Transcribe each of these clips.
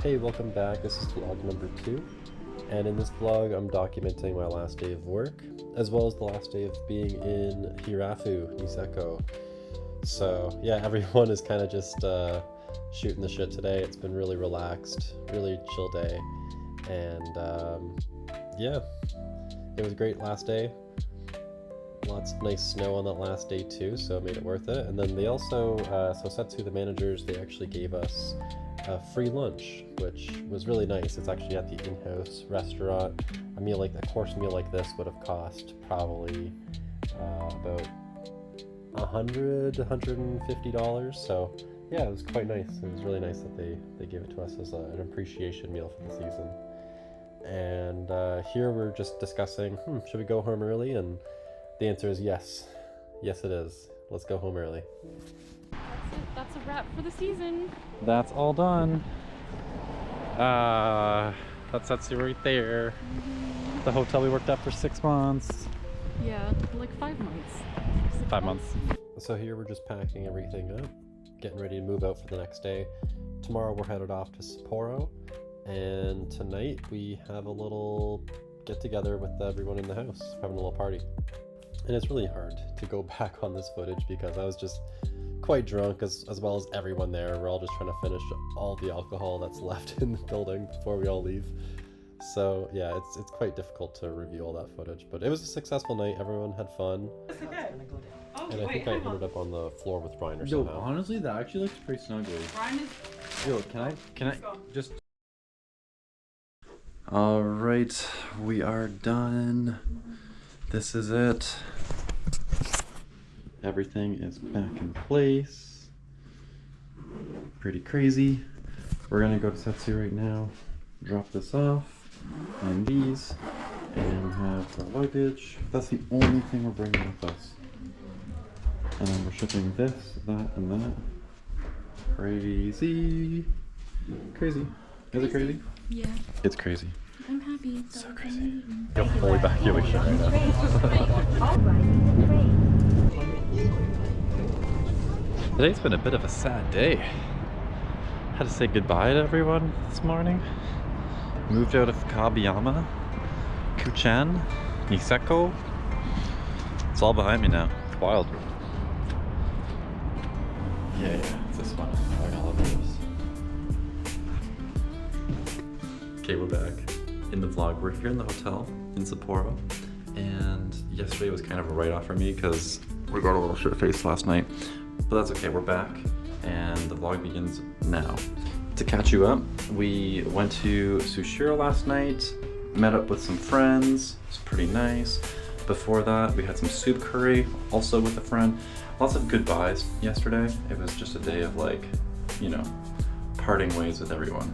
Hey, welcome back. This is vlog number 2, and in this vlog I'm documenting my last day of work, as well as the last day of being in Hirafu, Niseko. So yeah, everyone is kind of just shooting the shit today. It's been really relaxed, really chill day, and yeah, it was a great last day. Lots of nice snow on that last day too, so it made it worth it. And then they also, so Setsu, the managers, they actually gave us a free lunch, which was really nice. It's actually at the in-house restaurant. A meal like a course meal like this would have cost probably about $150. So yeah, it was quite nice. It was really nice that they gave it to us as an appreciation meal for the season. And here we're just discussing, should we go home early? And the answer is yes. Yes, it is. Let's go home early. That's it. That's a wrap for the season. That's all done. That's Setsu right there. The hotel we worked at for 6 months. Yeah, like 5 months. 5 months. So here we're just packing everything up, getting ready to move out for the next day. Tomorrow we're headed off to Sapporo, and tonight we have a little get together with everyone in the house, having a little party. And it's really hard to go back on this footage because I was just quite drunk, as well as everyone there. We're all just trying to finish all the alcohol that's left in the building before we all leave. So yeah, it's quite difficult to review all that footage, but it was a successful night. Everyone had fun. And I think I ended up on the floor with Reiner somehow. Yo, honestly, that actually looks pretty snuggly. Yo, can I just... Alright, we are done. This is it. Everything is back in place. Pretty crazy. We're gonna go to Setsu right now, drop this off, and these, and have the luggage. That's the only thing we're bringing with us. And then we're shipping this, that, and that. Crazy. Crazy. Is it crazy? Yeah. It's crazy. I'm happy. So crazy. Yo, full evacuation right now. Today's been a bit of a sad day. Had to say goodbye to everyone this morning. Moved out of Kabiyama, Kuchan, Niseko. It's all behind me now. It's wild. Yeah, it's this one. I love this. Okay, we're back in the vlog. We're here in the hotel in Sapporo, and yesterday was kind of a write-off for me because we got a little shit-faced last night. But that's okay, we're back, and the vlog begins now. To catch you up, we went to Sushiro last night, met up with some friends. It's pretty nice. Before that, we had some soup curry, also with a friend. Lots of goodbyes yesterday. It was just a day of, like, you know, parting ways with everyone.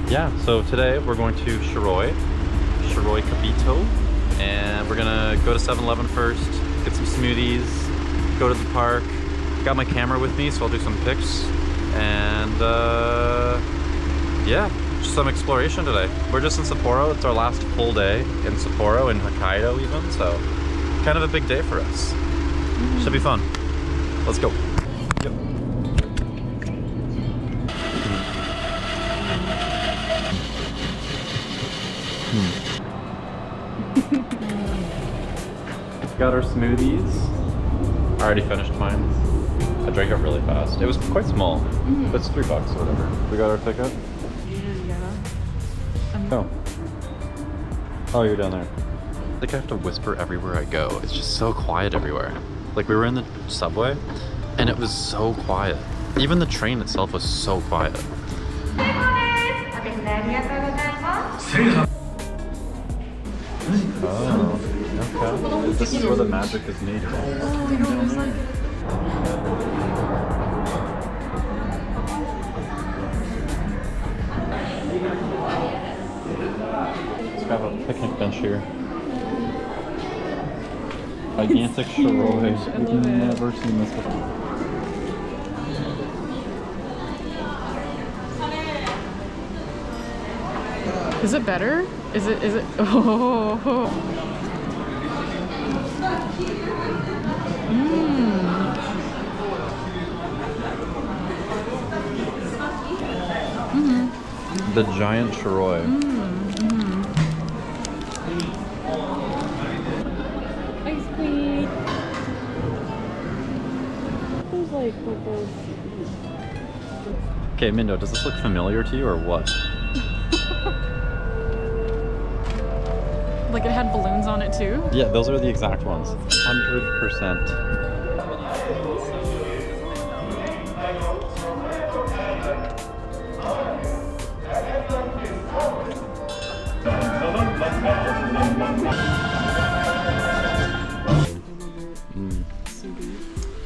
Yeah, so today we're going to Shiroi Kabito, and we're gonna go to 7-Eleven first, get some smoothies, go to the park. Got my camera with me, so I'll do some pics, and yeah, just some exploration today. We're just in Sapporo. It's our last full day in Sapporo, in Hokkaido even, so kind of a big day for us. Should be fun. Let's go. Yep. Got our smoothies. I already finished mine. I drank it really fast. It was quite small, but it's $3 or whatever. We got our ticket? Yeah. Oh, you're down there. I think I have to whisper everywhere I go. It's just so quiet everywhere. Like, we were in the subway, and it was so quiet. Even the train itself was so quiet. Oh, okay. This is where the magic is made. Let's have a picnic bench here. Gigantic Shiroi. We've never seen this before. Is it better? Is it? Oh. The giant Shiroi. Ice cream. There's like those. Okay, Mindo, does this look familiar to you or what? Like it had balloons on it too? Yeah, those are the exact ones. 100%.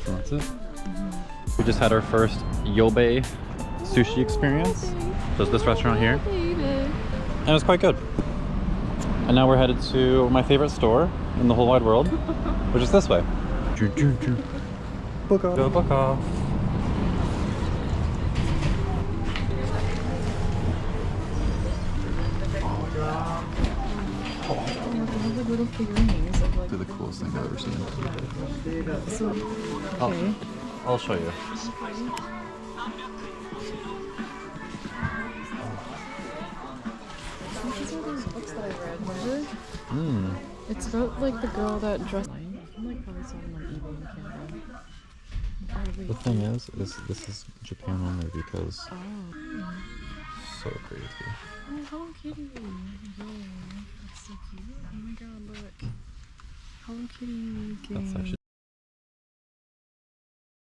So that's it. We just had our first Yobe sushi experience. There's this restaurant here. And it was quite good. And now we're headed to my favorite store in the whole wide world, which is this way. Book off. Go book off. Little figurines of like. They're the coolest thing I've ever seen. So, okay. I'll show you. These are those books that I read, remember? Mm. It's about like the girl that dressed. I'm like probably saw them on eBay in Canada. The thing is this is Japan only because Oh. so crazy. Oh, Hello Kitty. Oh, that's so cute. Oh my god, look. Hello Kitty. That's actually